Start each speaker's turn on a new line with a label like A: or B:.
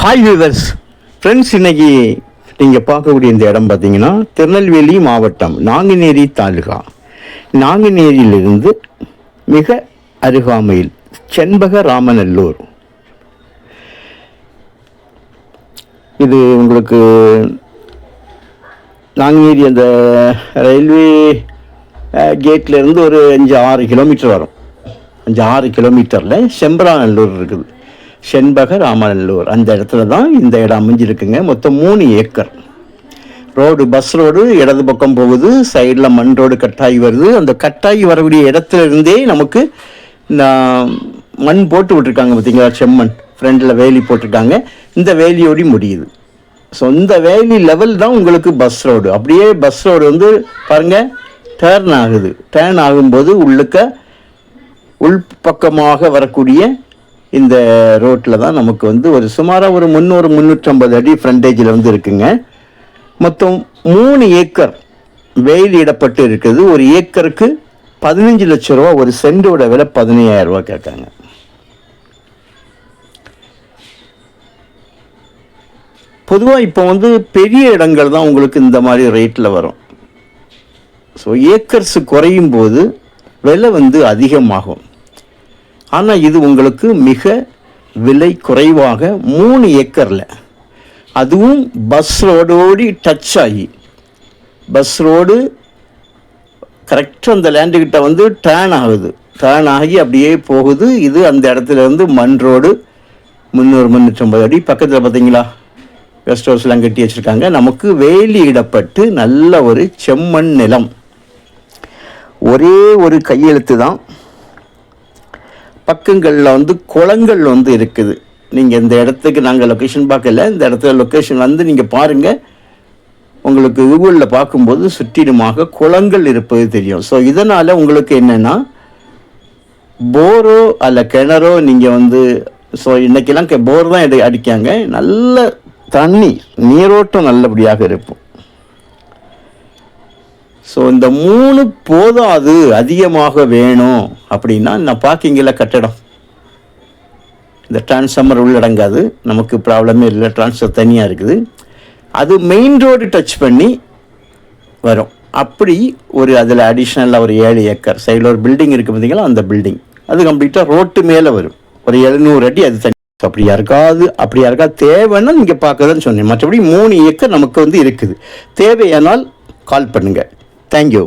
A: Hi viewers friends, இன்னைக்கு நீங்கள் பார்க்கக்கூடிய இந்த இடம் பார்த்தீங்கன்னா திருநெல்வேலி மாவட்டம் நாங்குநேரி தாலுகா. நாங்குநேரியிலிருந்து மிக அருகாமையில் செண்பக ராமநல்லூர். இது உங்களுக்கு நாங்குநேரி அந்த ரயில்வே கேட்லேருந்து ஒரு 5-6 கிலோமீட்டர் வரும். 5-6 கிலோமீட்டரில் செம்பராநல்லூர் இருக்குது. செண்பக ராமநல்லூர் அந்த இடத்துல தான் இந்த இடம் அமைஞ்சிருக்குங்க. மொத்தம் 3 ஏக்கர் ரோடு, பஸ் ரோடு இடது பக்கம் போகுது, சைடில் மண் ரோடு கட்டாயி வருது. அந்த கட்டாயி வரக்கூடிய இடத்துல இருந்தே நமக்கு மண் போட்டு விட்டுருக்காங்க பார்த்தீங்களா, செம்மண். ஃப்ரண்டில் வேலி போட்டிருக்காங்க, இந்த வேலியோடி முடியுது. ஸோ இந்த வேலி லெவல் தான் உங்களுக்கு பஸ் ரோடு. அப்படியே பஸ் ரோடு வந்து பாருங்கள் டேர்ன் ஆகுது. டேர்ன் ஆகும்போது உள்பக்கமாக வரக்கூடிய இந்த ரோட்டில் தான் நமக்கு வந்து ஒரு சுமாராக ஒரு 300-350 அடி ஃப்ரண்டேஜில் வந்து இருக்குங்க. மொத்தம் 3 ஏக்கர் வேலியிடப்பட்டு இருக்குது. ஒரு ஏக்கருக்கு 15 லட்சம் ரூபா, ஒரு சென்டோட விலை 15,000 ரூபா கேட்காங்க. பொதுவாக இப்போ வந்து பெரிய இடங்கள் தான் உங்களுக்கு இந்த மாதிரி ரேட்டில் வரும். ஸோ ஏக்கர்ஸ் குறையும் போது விலை வந்து அதிகமாகும். ஆனால் இது உங்களுக்கு மிக விலை குறைவாக 3 ஏக்கரில், அதுவும் பஸ் ரோடோடு டச் ஆகி, பஸ் ரோடு கரெக்டாக அந்த லேண்டுக்கிட்ட வந்து டேர்ன் ஆகுது. டேர்ன் ஆகி அப்படியே போகுது. இது அந்த இடத்துல இருந்து மண் ரோடு 300-350 அடி. பக்கத்தில் பார்த்தீங்களா கெஸ்ட் ஹவுஸ்லாம் கட்டி வச்சுருக்காங்க. நமக்கு வேலி இடப்பட்டு நல்ல ஒரு செம்மண் நிலம். ஒரே ஒரு கையெழுத்து தான். பக்கங்களில் வந்து குளங்கள் வந்து இருக்குது. நீங்கள் இந்த இடத்துக்கு நாங்கள் லொக்கேஷன் பார்க்கல, இந்த இடத்துல லொக்கேஷன் வந்து நீங்கள் பாருங்கள். உங்களுக்கு கூகுளில் பார்க்கும்போது சுற்றிலுமாக குளங்கள் இருப்பது தெரியும். ஸோ இதனால் உங்களுக்கு என்னென்னா போரோ அல்ல கிணறோ நீங்கள் வந்து, ஸோ இன்றைக்கெல்லாம் போர் தான் அடிக்காங்க. நல்ல தண்ணி நீரோட்டம் நல்லபடியாக இருக்கும். ஸோ இந்த 3 போதாது, அதிகமாக வேணும் அப்படின்னா நான் பார்க்கிங்கில் கட்டடம், இந்த டிரான்ஸ்ஃபார்மர் உள்ளடங்காது, நமக்கு ப்ராப்ளமே இல்லை. டிரான்ஸ்ஃபார்மர் தனியாக இருக்குது. அது மெயின் ரோடு டச் பண்ணி வரும். அப்படி ஒரு அதில் அடிஷ்னலாக ஒரு 7 ஏக்கர் சைடில் ஒரு பில்டிங் இருக்குது பார்த்தீங்களா, அந்த பில்டிங் அது கம்ப்ளீட்டாக ரோட்டு மேலே வரும். ஒரு 700 அடி அது தனி. அப்படி யாருக்கா தேவைன்னா நீங்கள் பார்க்கறதுன்னு சொன்னேன். மற்றபடி 3 ஏக்கர் நமக்கு வந்து இருக்குது. தேவையானால் கால் பண்ணுங்கள். Thank you.